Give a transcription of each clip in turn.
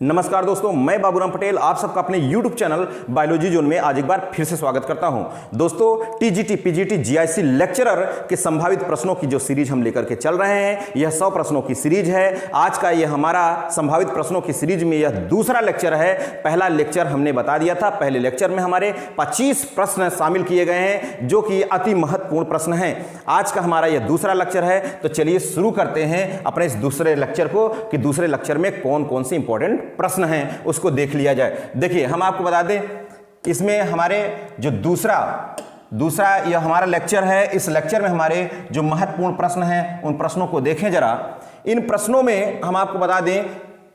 नमस्कार दोस्तों, मैं बाबूराम पटेल आप सबका अपने YouTube चैनल बायोलॉजी जोन में आज एक बार फिर से स्वागत करता हूं। दोस्तों, टीजीटी, पीजीटी, जीआईसी लेक्चरर के संभावित प्रश्नों की जो सीरीज हम लेकर के चल रहे हैं, यह 100 प्रश्नों की सीरीज है। आज का यह हमारा संभावित प्रश्नों की सीरीज में यह दूसरा लेक्चर है। पहला लेक्चर हमने बता दिया था, पहले लेक्चर में हमारे 25 प्रश्न शामिल किए गए हैं जो कि अति महत्वपूर्ण प्रश्न हैं। आज का हमारा यह दूसरा लेक्चर है, तो चलिए शुरू करते हैं अपने इस दूसरे लेक्चर को कि दूसरे लेक्चर में कौन कौन से इंपॉर्टेंट प्रश्न हैं उसको देख लिया जाए। देखिए, हम आपको बता दें, इसमें हमारे जो दूसरा यह हमारा लेक्चर है। इस लेक्चर में हमारे जो महत्वपूर्ण प्रश्न हैं उन प्रश्नों को देखें जरा। इन प्रश्नों में हम आपको बता दें,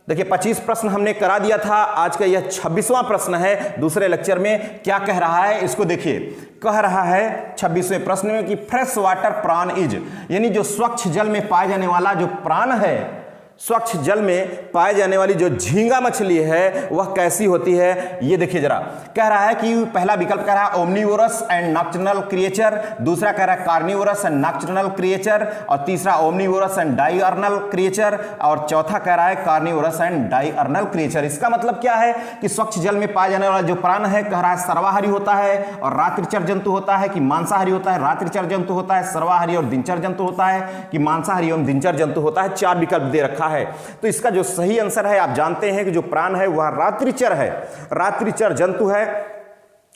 देखिए 25 प्रश्न हमने करा दिया था, आज का यह 26वां प्रश्न है। दूसरे लेक्चर में क्या कह रहा है इसको देखिए। कह रहा है 26वें प्रश्न में कि फ्रेश वाटर प्राण इज, यानी जो स्वच्छ जल में पाए जाने वाला जो प्राण है, स्वच्छ जल में पाए जाने वाली जो झींगा मछली है वह कैसी होती है, ये देखिए जरा। कह रहा है कि पहला विकल्प कह रहा है ओमनीवोरस एंड नॉक्टर्नल क्रिएचर, दूसरा कह रहा है कार्निवोरस एंड नॉक्टर्नल क्रिएचर, और तीसरा ओमनीवोरस एंड डायर्नल क्रिएचर, और चौथा कह रहा है कार्निवोरस एंड डायर्नल क्रिएचर। इसका मतलब क्या है कि स्वच्छ जल में पाए जाने वाला जो प्राण है, कह रहा है सर्वाहारी होता है और रात्रिचर जंतु होता है, कि मांसाहारी होता है, रात्रिचर जंतु होता है, सर्वाहारी और दिनचर जंतु होता है, कि मांसाहारी एवं दिनचर जंतु होता है। 4 विकल्प दे रखा है। तो इसका जो सही आंसर है, आप जानते हैं कि जो प्राण है वह रात्रिचर है, रात्रिचर जंतु है,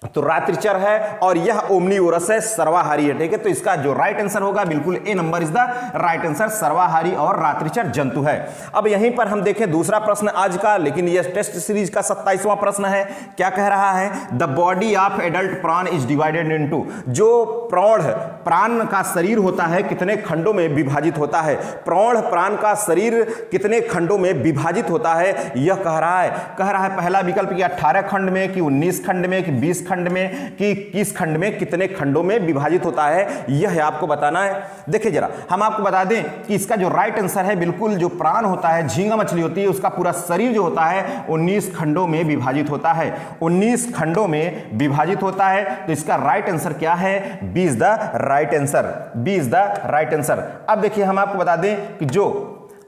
तो रात्रिचर है, और यह ओमनीवोरस है, सर्वाहारी है। ठीक है, तो इसका जो राइट आंसर होगा बिल्कुल A number is the right answer, सर्वाहारी और रात्रिचर जंतु है। अब यहीं पर हम देखें दूसरा प्रश्न आज का, लेकिन यह टेस्ट सीरीज का 27वां प्रश्न है। क्या कह रहा है? द बॉडी ऑफ एडल्ट प्राण इज डिवाइडेड इनटू, जो प्रौढ़ प्राण का शरीर होता है कितने खंडों में विभाजित होता है, प्रौढ़ प्राण का शरीर कितने खंडों में विभाजित होता है, यह कह रहा है। कह रहा है पहला विकल्प कि 18 खंड में, कि 19 खंड में, कि 20 खंड में, कि 21 खंड में, कितने खंडों में विभाजित होता है, यह आपको बताना है। देखिए जरा, हम आपको बता दें कि इसका जो राइट आंसर है, बिल्कुल जो प्राण होता है, झींगा मछली होती है, उसका पूरा शरीर जो होता है 19 खंडों में विभाजित होता है, 19 खंडों में विभाजित होता है। तो इसका राइट आंसर क्या है? B is the right answer, B is the right answer. अब देखिए, हम आपको बता दें कि जो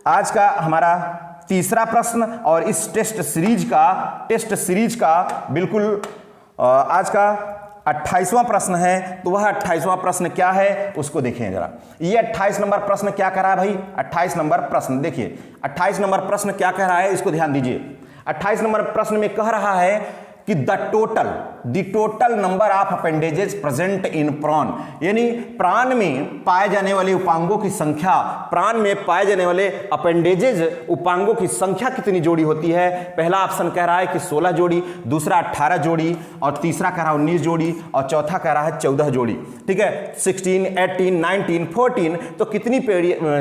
आज का हमारा तीसरा प्रश्न और इस टेस्ट सीरीज का बिल्कुल आज का 28वां प्रश्न है, तो वह 28वां प्रश्न क्या है उसको देखें जरा। ये 28 नंबर प्रश्न क्या कह रहा है भाई? 28 नंबर प्रश्न देखिए, 28 नंबर प्रश्न क्या कह रहा है इसको ध्यान दीजिए। 28 नंबर प्रश्न में कह रहा है कि the total number of appendages present in प्राण, यानी प्राण में पाए जाने वाले उपांगों की संख्या, प्राण में पाए जाने वाले अपेंडेजेस उपांगों की संख्या कितनी जोड़ी होती है। पहला ऑप्शन कह रहा है कि 16 जोड़ी, दूसरा 18 जोड़ी, और तीसरा कह रहा है 19 जोड़ी, और चौथा कह रहा है 14 जोड़ी। ठीक है, 16, 18, 19, 14, तो कितनी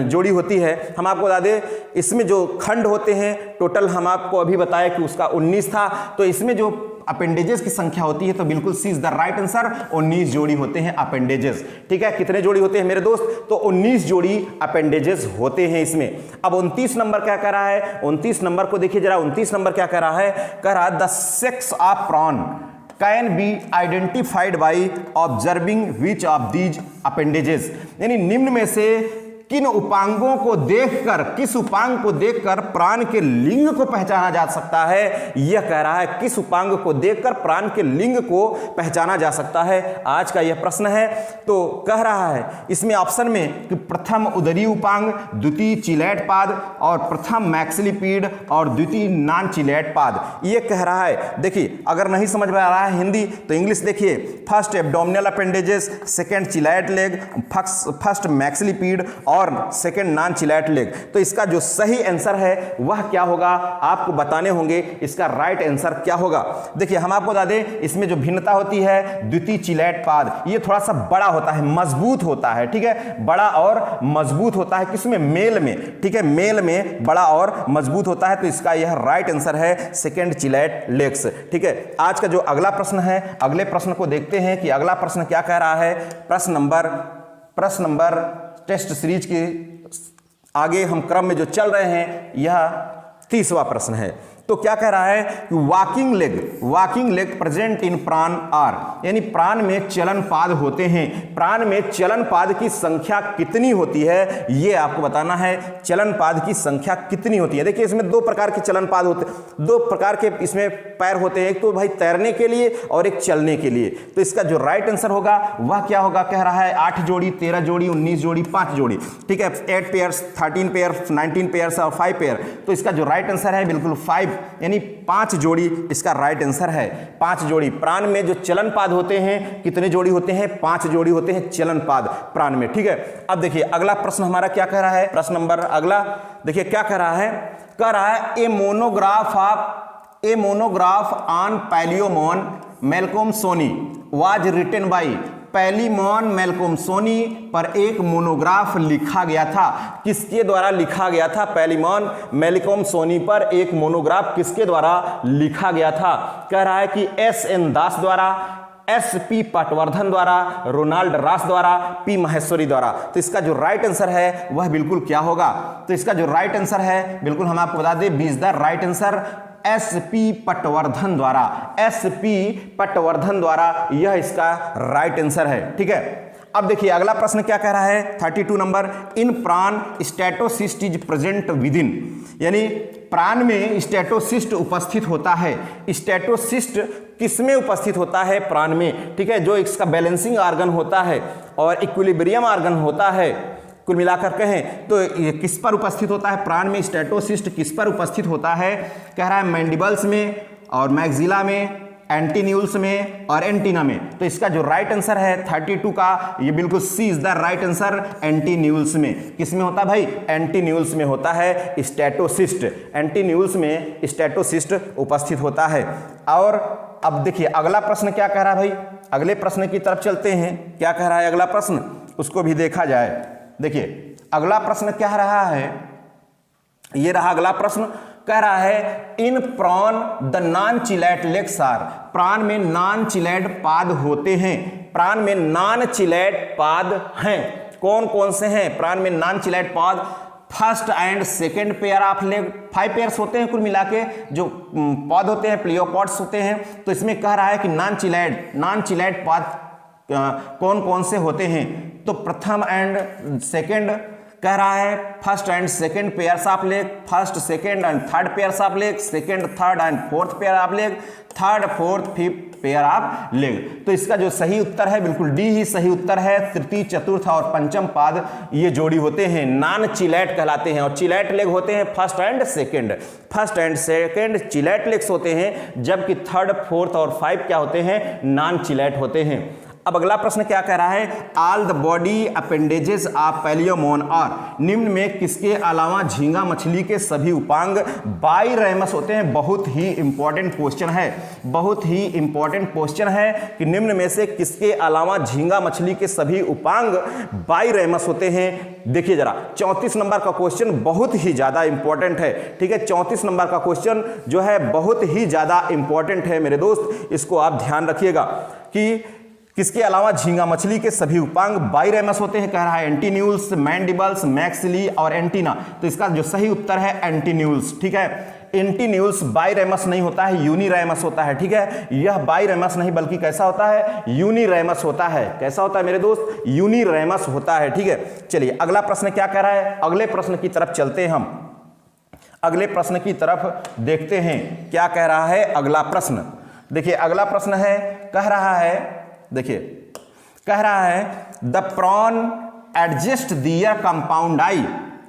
जोड़ी होती है हम आपको बता दें। इसमें जो खंड होते हैं टोटल हम आपको अभी बताया कि उसका 19 था, तो इसमें जो अपेंडेजेस की संख्या होती है, तो बिल्कुल सी इज द राइट आंसर, 19 जोड़ी होते हैं अपेंडेजेस। ठीक है, कितने जोड़ी होते हैं मेरे दोस्त? तो 19 जोड़ी अपेंडेजेस होते हैं इसमें। अब 29 नंबर क्या कह रहा है? 29 नंबर को देखिए जरा। 29 नंबर क्या कह रहा है? कह रहा है the sex of prawn can be identified by observing which of these appendages, यानी निम्न में से किन उपांगों को देखकर, किस उपांग को देखकर प्राण के लिंग को पहचाना जा सकता है, यह कह रहा है। किस उपांग को देखकर प्राण के लिंग को पहचाना जा सकता है, आज का यह प्रश्न है। तो कह रहा है इसमें ऑप्शन में कि प्रथम उदरी उपांग, द्वितीय चिलैट पाद, और प्रथम मैक्सिलिपीड, और द्वितीय नॉन चिलैट पाद, ये कह रहा है। देखिए, अगर नहीं समझ में आ रहा है हिंदी तो इंग्लिश देखिए। First abdominal appendages, second chelate leg, first maxilliped और सेकेंड नॉन चिलैट लेग। तो इसका जो सही आंसर है वह क्या होगा, आपको बताने होंगे इसका राइट आंसर क्या होगा। देखिए, हम आपको बता दें इसमें जो भिन्नता होती है, द्वितीय चिलैट पाद ये थोड़ा सा बड़ा होता है, मजबूत होता है। ठीक है, बड़ा और मजबूत होता है, किसमें? मेल में। ठीक है, मेल में बड़ा और मजबूत होता है, तो इसका यह राइट आंसर है सेकेंड चिलैट लेग्स। ठीक है, आज का जो अगला प्रश्न है, अगले प्रश्न को देखते हैं कि अगला प्रश्न क्या कह रहा है। प्रश्न नंबर टेस्ट सीरीज के आगे हम क्रम में जो चल रहे हैं, यह 30वां प्रश्न है। तो क्या कह रहा है कि वॉकिंग लेग प्रेजेंट इन प्राण आर, यानी प्राण में चलन पाद होते हैं। प्राण में चलन पाद की संख्या कितनी होती है ये आपको बताना है। चलन पाद की संख्या कितनी होती है? देखिए इसमें दो प्रकार के चलन पाद होते हैं, दो प्रकार के इसमें पैर होते हैं, एक तो भाई तैरने के लिए और एक चलने के लिए। तो इसका जो राइट आंसर होगा वह क्या होगा? कह रहा है 8 जोड़ी, 13 जोड़ी, 19 जोड़ी, 5 जोड़ी, ठीक है। 8 पेयर्स, 13 पेयर्स, 19 पेयर्स और 5 पेयर। तो इसका जो राइट आंसर है बिल्कुल 5, यानी 5 जोड़ी इसका राइट आंसर है। 5 जोड़ी प्राण में जो चलन पाद होते हैं, कितने जोड़ी होते हैं? 5 जोड़ी होते हैं चलन पाद प्राण में, ठीक है। अब देखिए अगला प्रश्न हमारा क्या कह रहा है, प्रश्न नंबर अगला देखिए क्या कह रहा है, कह रहा है a monograph on Palaemon malcolmsonii was written by, Palaemon malcolmsonii पर एक मोनोग्राफ लिखा गया था। किसके द्वारा लिखा गया था? पैलिमोन मैल्कोम सोनी पर एक मोनोग्राफ किसके द्वारा लिखा गया था? कह रहा है कि S.N. दास द्वारा, S.P. पटवर्धन द्वारा, रोनाल्ड रास द्वारा, P. महेश्वरी द्वारा। तो इसका जो राइट आंसर है वह बिल्कुल क्या होगा? तो इसका जो राइट आंसर है बिल्कुल हम आपको बता दें, बीज the right answer S.P. Patwardhan द्वारा, S.P. पटवर्धन द्वारा यह इसका राइट आंसर है, ठीक है। अब देखिए अगला प्रश्न क्या कह रहा है, 32 नंबर, इन प्राण statocyst is present with in, यानी प्राण में स्टेटोसिस्ट उपस्थित होता है। स्टेटोसिस्ट किसमें उपस्थित होता है? प्राण में, ठीक है। जो इसका बैलेंसिंग ऑर्गन होता है और इक्विलिब्रियम ऑर्गन होता है, कुल मिलाकर कहें तो ये किस पर उपस्थित होता है? प्राण में स्टेटोसिस्ट किस पर उपस्थित होता है? कह रहा है मैंडिबल्स में और मैक्सिला में, एंटीन्यूल्स में और एंटीना में। तो इसका जो राइट आंसर है 32 का, ये बिल्कुल सी इज द राइट आंसर, एंटीन्यूल्स में। किस में होता है भाई? एंटीन्यूल्स में होता है स्टेटोसिस्ट, एंटीन्यूल्स में स्टेटोसिस्ट उपस्थित होता है। और अब देखिए अगला प्रश्न क्या कह रहा है भाई, अगले प्रश्न की तरफ चलते हैं। क्या कह रहा है अगला प्रश्न, उसको भी देखा जाए। देखिए अगला प्रश्न क्या रहा है, ये रहा अगला प्रश्न। कह रहा है in prawn the non चिलैट legs are, प्राण में नॉन चिलैट पाद होते हैं। प्राण में नॉन चिलैट पाद हैं, कौन कौन से हैं प्राण में नॉन चिलैट पाद? First and second pair of leg, 5 pairs होते हैं कुल मिला के जो पौध होते हैं, प्लियोपॉड्स होते हैं। तो इसमें कह रहा है कि नॉन चिलैट पाद कौन कौन से होते हैं? तो प्रथम एंड सेकेंड कह रहा है, first and second pairs of leg, first second and third pairs of leg, second third and fourth pair of leg, third fourth fifth pair of leg. तो इसका जो सही उत्तर है बिल्कुल डी ही सही उत्तर है। तृतीय, चतुर्थ और पंचम पाद ये जोड़ी होते हैं, नॉन चिलैट कहलाते हैं। और चिलैट लेग होते हैं फर्स्ट एंड सेकेंड चिलैट लेग्स होते हैं, जबकि थर्ड, फोर्थ और 5 क्या होते हैं? नॉन चिलैट होते हैं। अब अगला प्रश्न क्या कह रहा है, all the body appendages of Palaemon और, निम्न में किसके अलावा झींगा मछली के सभी उपांग बाइरेमस होते हैं? बहुत ही इंपॉर्टेंट क्वेश्चन है, बहुत ही इंपॉर्टेंट क्वेश्चन है कि निम्न में से किसके अलावा झींगा मछली के सभी उपांग बाइरेमस होते हैं। देखिए जरा 34 नंबर का क्वेश्चन बहुत ही ज्यादा इंपॉर्टेंट है, ठीक है। 34 नंबर का क्वेश्चन जो है बहुत ही ज्यादा इंपॉर्टेंट है मेरे दोस्त, इसको आप ध्यान रखिएगा कि किसके अलावा झींगा मछली के सभी उपांग बाइरेमस होते हैं। कह रहा है एंटीन्यूल्स, मैंडिबल्स, मैक्सिली और एंटीना। तो इसका जो सही उत्तर है एंटीन्यूल्स, ठीक है। एंटीन्यूल्स बाइरेमस नहीं होता है, यूनिरेमस होता है, ठीक है। यह बाइरेमस नहीं बल्कि कैसा होता है? यूनिरेमस होता है। कैसा होता है मेरे दोस्त? यूनिरेमस होता है, ठीक है। चलिए अगला प्रश्न क्या कह रहा है, अगले प्रश्न की तरफ चलते हैं हम। अगले प्रश्न की तरफ देखते हैं क्या कह रहा है अगला प्रश्न। देखिए अगला प्रश्न है, कह रहा है, देखिए कह रहा है the prawn adjust their compound eye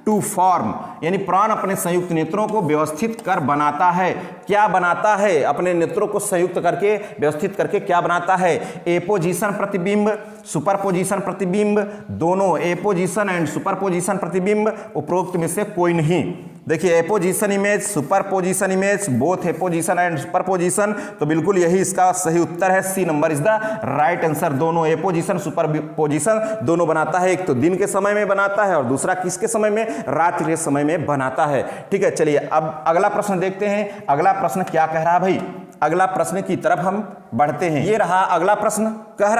to form, यानी प्राण अपने संयुक्त नेत्रों को व्यवस्थित कर बनाता है। क्या बनाता है? अपने नेत्रों को संयुक्त करके व्यवस्थित करके क्या बनाता है? एपोजिशन प्रतिबिंब, सुपरपोजिशन प्रतिबिंब, दोनों एपोजिशन एंड सुपरपोजिशन प्रतिबिंब, उपरोक्त में से कोई नहीं। देखिए apposition image, superposition image, both apposition and superposition, तो बिल्कुल यही इसका सही उत्तर है। C number is the right answer. दोनों एपोजिशन सुपरपोजिशन दोनों बनाता है, एक तो दिन के समय में बनाता है और दूसरा किसके समय में? रात्रि के समय में बनाता है, ठीक है। चलिए अब अगला प्रश्न देखते हैं, अगला प्रश्न क्या कह रहा है भाई। अगला प्रश्न की तरफ हम बढ़ते हैं। ये रहा अगला प्रश्न, कह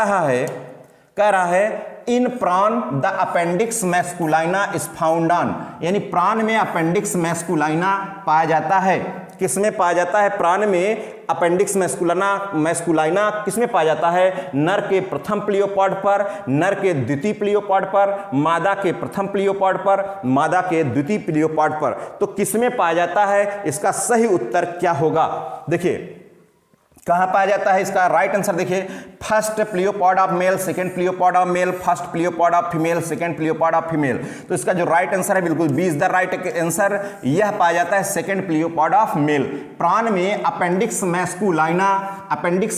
रहा है in prawn the appendix masculina is found on, यानी प्राण में अपेंडिक्स मैस्कुलाइना पाया जाता है। किसमें पाया जाता है? प्राण में अपेंडिक्स मैस्कुलाइना किसमें पाया जाता है? नर के प्रथम प्लियोपॉड पर, नर के द्वितीय प्लियोपॉड पर, मादा के प्रथम प्लियोपॉड पर, मादा के द्वितीय प्लियोपॉड पर। तो किसमें पाया जाता है? इसका सही उत्तर क्या होगा? देखिए कहां पाया जाता है इसका राइट आंसर। देखिए first pleopod of male, second pleopod of male, first pleopod of female, second pleopod of female. तो इसका जो राइट आंसर है बिल्कुल B is the right answer. यह पाया जाता है सेकंड प्लियोपॉड ऑफ मेल। प्राण में अपेंडिक्स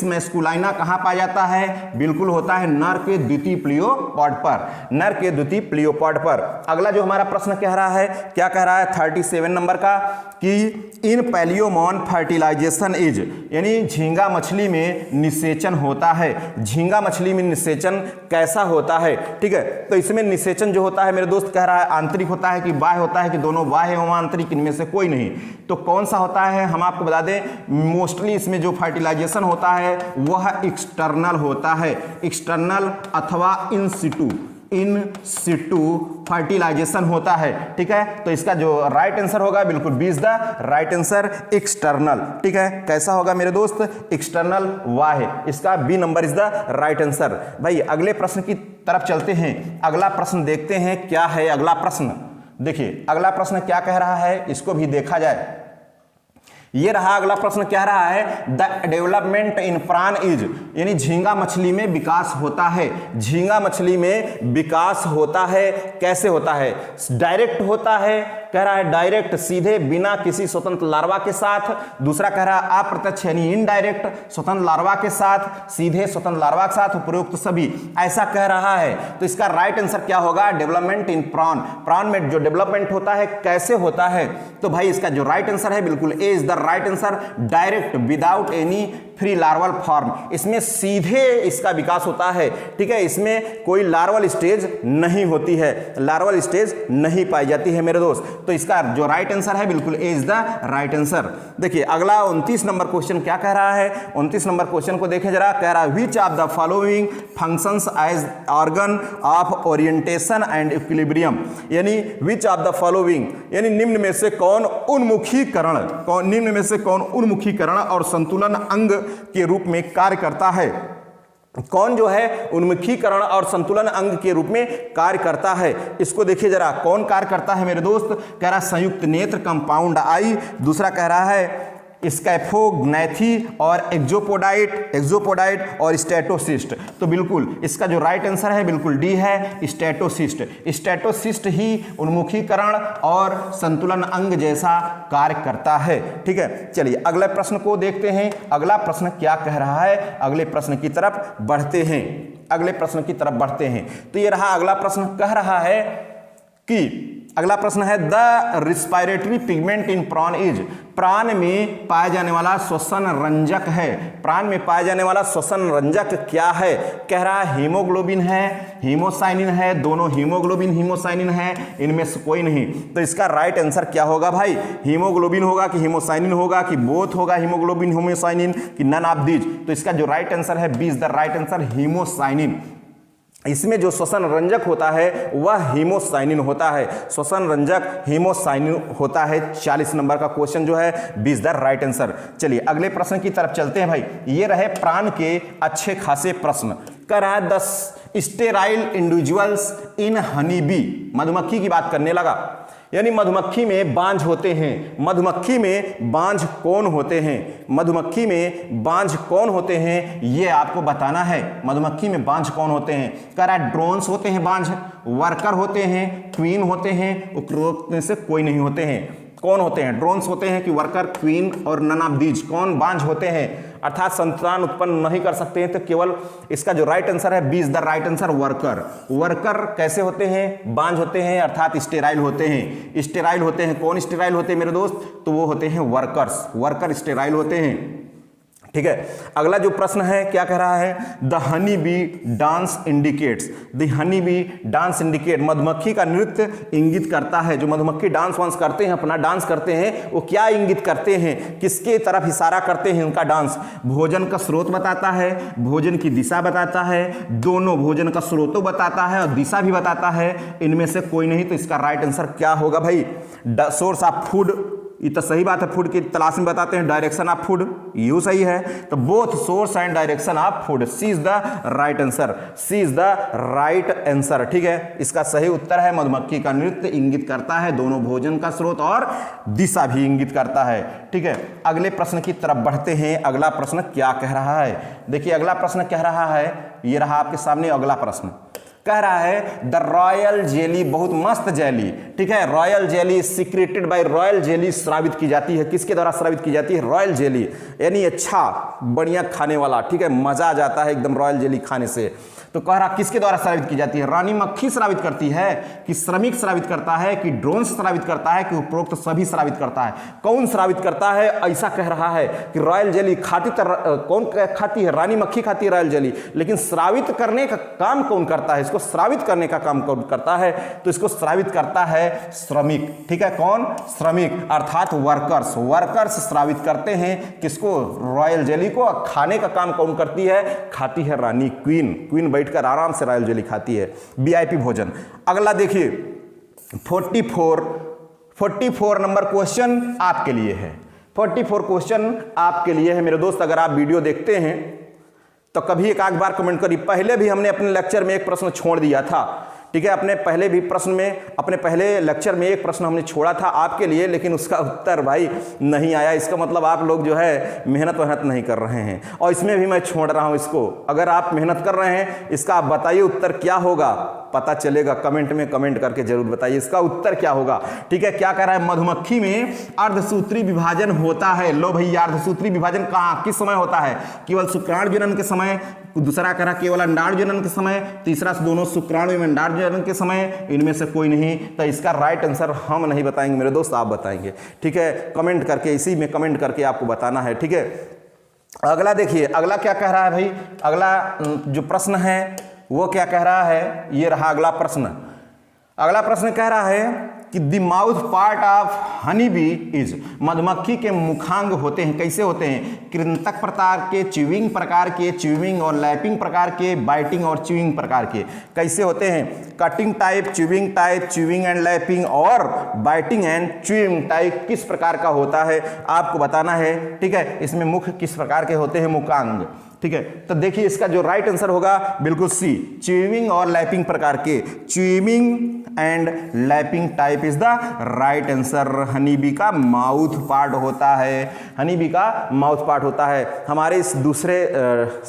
मैस्कुलाइना कहां पाया जाता है? बिल्कुल होता है नर के द्वितीय प्लियोपॉड पर, नर के द्वितीय प्लियोपॉड पर। अगला जो हमारा प्रश्न कह रहा है, क्या कह रहा है 37 नंबर का, कि इन पैलियोमॉन फर्टिलाइजेशन इज, यानी झींगा मछली में निषेचन होता है। झींगा मछली में निषेचन कैसा होता है? ठीक है, तो इसमें निषेचन जो होता है मेरे दोस्त कह रहा है आंतरिक होता है कि बाह्य होता है, कि दोनों बाह्य एवं आंतरिक, इनमें से कोई नहीं। तो कौन सा होता है? हम आपको बता दें मोस्टली इसमें जो फर्टिलाइजेशन होता है वह एक्सटर्नल होता है, एक्सटर्नल अथवा इन सिटू फर्टिलाइजेशन होता है। ठीक है, तो इसका जो राइट आंसर होगा बिल्कुल B is the right answer, external. ठीक है, कैसा होगा मेरे दोस्त? एक्सटर्नल बाह्य। इसका B number is the right answer. भाई अगले प्रश्न की तरफ चलते हैं। अगला प्रश्न देखते हैं क्या है अगला प्रश्न। देखिए अगला प्रश्न क्या कह रहा है, इसको भी देखा जाए। ये रहा अगला प्रश्न, क्या रहा है? द डेवलपमेंट इन प्रान इज, यानी झींगा मछली में विकास होता है। झींगा मछली में विकास होता है, कैसे होता है? डायरेक्ट होता है, कह रहा है डायरेक्ट, सीधे, बिना किसी स्वतंत्र लार्वा के साथ। दूसरा कह रहा है अप्रत्यक्ष यानी इनडायरेक्ट, स्वतंत्र लार्वा के साथ, सीधे स्वतंत्र लार्वा के साथ, उपरोक्त सभी, ऐसा कह रहा है। तो इसका राइट आंसर क्या होगा? डेवलपमेंट इन प्रान। प्रान में जो डेवलपमेंट होता है कैसे होता है? तो भाई इसका जो राइट आंसर है बिल्कुल A is the right answer, direct, without any free larval form. इसमें सीधे इसका विकास होता है। ठीक है, इसमें कोई लार्वल स्टेज नहीं होती है, लार्वल स्टेज नहीं पाई जाती है मेरे दोस्त। तो इसका जो राइट आंसर है बिल्कुल A is the right answer. देखिए अगला 29 नंबर क्वेश्चन क्या कह रहा है? 29 नंबर क्वेश्चन को देखें जरा। कह रहा है which of the following functions as organ of orientation and equilibrium, यानी विच ऑफ द फॉलोइंग, यानी निम्न में से कौन उन्मुखीकरण और संतुलन अंग के रूप में कार्य करता है? कौन जो है उन्मुखीकरण और संतुलन अंग के रूप में कार्य करता है? इसको देखिए जरा, कौन कार्य करता है मेरे दोस्त? कह रहा संयुक्त नेत्र कंपाउंड आई। दूसरा कह रहा है स्कैफोग्नैथी और एक्सोपोडाइट और स्टेटोसिस्ट। तो बिल्कुल इसका जो राइट आंसर है बिल्कुल डी है, स्टेटोसिस्ट। स्टेटोसिस्ट ही उन्मुखीकरण और संतुलन अंग जैसा कार्य करता है। ठीक है, चलिए अगले प्रश्न को देखते हैं। अगला प्रश्न क्या कह रहा है? अगले प्रश्न की तरफ बढ़ते हैं। तो ये रहा अगला प्रश्न, कह रहा है कि अगला प्रश्न है द रिस्पायरेटरी पिगमेंट इन प्रान इज, प्राण में पाया जाने वाला श्वसन रंजक है। प्राण में पाया जाने वाला श्वसन रंजक क्या है? कह रहा है हीमोग्लोबिन है, हीमोसाइनिन है, दोनों हीमोग्लोबिन हीमोसाइनिन है, इनमें से कोई नहीं। तो इसका राइट आंसर क्या होगा भाई? हीमोग्लोबिन होगा कि हीमोसाइनिन होगा कि बोथ होगा, हीमोग्लोबिन हीमोसाइनिन कि नन ऑफ दीज? तो इसका जो राइट आंसर है B is the right answer, haemocyanin. इसमें जो श्वसन रंजक होता है वह हीमोसाइनिन होता है, श्वसन रंजक हीमोसाइनिन होता है। 40 नंबर का क्वेश्चन जो है B is the right answer. चलिए अगले प्रश्न की तरफ चलते हैं भाई। ये रहे प्राण के अच्छे खासे प्रश्न। कह रहा है 10 sterile individuals in honey bee, मधुमक्खी की बात करने लगा, यानी मधुमक्खी में बांझ होते हैं। मधुमक्खी में बांझ कौन होते हैं? मधुमक्खी में बांझ कौन होते हैं ये आपको बताना है। मधुमक्खी में बांझ कौन होते हैं? कह रहा है ड्रोन्स होते हैं बांझ, वर्कर होते हैं, क्वीन होते हैं, उपरोक्त में से कोई नहीं होते हैं। कौन होते हैं? ड्रोन्स होते हैं कि वर्कर, क्वीन और नन ऑफ दीज? कौन बांझ होते हैं अर्थात संतान उत्पन्न नहीं कर सकते हैं? तो केवल इसका जो राइट आंसर है B is the right answer, worker. Worker कैसे होते हैं? बांझ होते हैं अर्थात स्टेराइल होते हैं। स्टेराइल होते हैं, कौन स्टेराइल होते हैं मेरे दोस्त? तो वो होते हैं वर्कर्स, वर्कर स्टेराइल होते हैं। ठीक है, अगला जो प्रश्न है क्या कह रहा है? The honey bee dance indicates, the honey bee dance indicate, मधुमक्खी का नृत्य इंगित करता है। जो मधुमक्खी डांस वांस करते हैं, अपना डांस करते हैं, वो क्या इंगित करते हैं? किसके तरफ इशारा करते हैं उनका डांस? भोजन का स्रोत बताता है, भोजन की दिशा बताता है, दोनों भोजन का स्रोतों बताता है और दिशा भी बताता है, इनमें से कोई नहीं। तो इसका राइट आंसर क्या होगा भाई? सोर्स ऑफ फूड ये तो सही बात है, फूड की तलाश में बताते हैं, डायरेक्शन ऑफ फूड, यू सही है। तो both source and direction of food, C is the right answer, C is the right answer. ठीक है, इसका सही उत्तर है मधुमक्खी का नृत्य इंगित करता है दोनों भोजन का स्रोत और दिशा भी इंगित करता है। ठीक है, अगले प्रश्न की तरफ बढ़ते हैं। अगला प्रश्न क्या कह रहा है, देखिए अगला प्रश्न कह रहा है, ये रहा आपके सामने अगला प्रश्न। कह रहा है द रॉयल जेली, बहुत मस्त जेली, ठीक है, royal jelly secreted by, royal jelly स्रावित की जाती है, किसके द्वारा स्रावित की जाती है, रॉयल जेली, यानी अच्छा बढ़िया खाने वाला, ठीक है, मजा आ जाता है एकदम रॉयल जेली खाने से। तो कह रहा किसके द्वारा स्रावित की जाती है, रानी मक्खी स्रावित करती है कि श्रमिक स्रावित करता है कि ड्रोन स्रावित करता है कि उपरोक्त सभी स्रावित करता है, कौन स्रावित करता है, ऐसा कह रहा है कि रॉयल जेली खाती कौन खाती है, रानी मक्खी खाती है रॉयल जेली, लेकिन स्रावित करने का काम कौन करता है, इसको स्रावित करने का काम कौन करता है, तो इसको स्रावित करता है श्रमिक। ठीक है, कौन, श्रमिक अर्थात वर्कर्स, वर्कर्स स्रावित करते हैं किसको, रॉयल जेली को। खाने का काम कौन करती है, खाती है रानी क्वीन, क्वीन बैठकर आराम से रॉयल जेली खाती है, वीआईपी भोजन। अगला देखिए 44 नंबर क्वेश्चन आपके लिए है, 44 क्वेश्चन आपके लिए है मेरे दोस्त। अगर आप वीडियो देखते हैं तो कभी एक आध बार कमेंट करिए। पहले भी हमने अपने लेक्चर में एक प्रश्न छोड़ दिया था, ठीक है, अपने पहले भी प्रश्न में, अपने पहले लेक्चर में एक प्रश्न हमने छोड़ा था आपके लिए, लेकिन उसका उत्तर भाई नहीं आया। इसका मतलब आप लोग जो है मेहनत नहीं कर रहे हैं, और इसमें भी मैं छोड़ रहा हूं इसको। अगर आप मेहनत कर रहे हैं, इसका आप बताइए उत्तर क्या होगा, पता चलेगा, कमेंट में कमेंट करके जरूर बताइए इसका उत्तर क्या होगा। ठीक है, क्या कह रहा है, मधुमक्खी में अर्धसूत्री विभाजन होता है। लो भैया, अर्धसूत्री विभाजन कहां किस समय होता है, केवल शुक्राणु जनन के समय, दूसरा कह रहा केवल अंडाणु जनन के समय, तीसरा दोनों शुक्राणु एवं अंडाणु जनन के समय, इनमें से कोई नहीं। तो इसका राइट आंसर हम नहीं बताएंगे मेरे दोस्त, आप बताएंगे। ठीक है, कमेंट करके, इसी में कमेंट करके आपको बताना है। ठीक है, अगला देखिए, अगला क्या कह रहा है भाई, अगला जो प्रश्न है वो क्या कह रहा है, ये रहा अगला प्रश्न। अगला प्रश्न कह रहा है कि the mouth part of honey bee is, मधुमक्खी के मुखांग होते हैं, कैसे होते हैं, कृंतक प्रकार के, च्यूइंग प्रकार के, च्यूइंग और लैपिंग प्रकार के, बाइटिंग और च्यूइंग प्रकार के। कैसे होते हैं, cutting type, chewing type, chewing and lapping और बाइटिंग एंड च्यूइंग टाइप किस प्रकार का होता है आपको बताना है। ठीक है, इसमें मुख्य किस प्रकार के होते हैं, मुखांग। ठीक है, तो देखिए इसका जो राइट आंसर होगा बिल्कुल सी, च्यूइंग और लैपिंग प्रकार के, chewing and lapping type is the right answer. Honey bee का माउथ पार्ट होता है, हनी बी का माउथ पार्ट होता है। हमारे इस दूसरे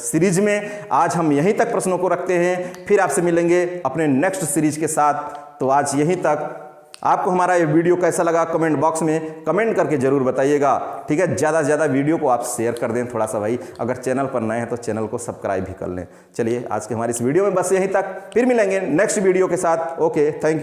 सीरीज में आज हम यहीं तक प्रश्नों को रखते हैं, फिर आपसे मिलेंगे अपने नेक्स्ट सीरीज के साथ। तो आज यहीं तक। आपको हमारा ये वीडियो कैसा लगा कमेंट बॉक्स में कमेंट करके जरूर बताइएगा। ठीक है, ज़्यादा से ज़्यादा वीडियो को आप शेयर कर दें थोड़ा सा भाई, अगर चैनल पर नए हैं तो चैनल को सब्सक्राइब भी कर लें। चलिए आज के हमारी इस वीडियो में बस यहीं तक, फिर मिलेंगे नेक्स्ट वीडियो के साथ। Okay, thank you.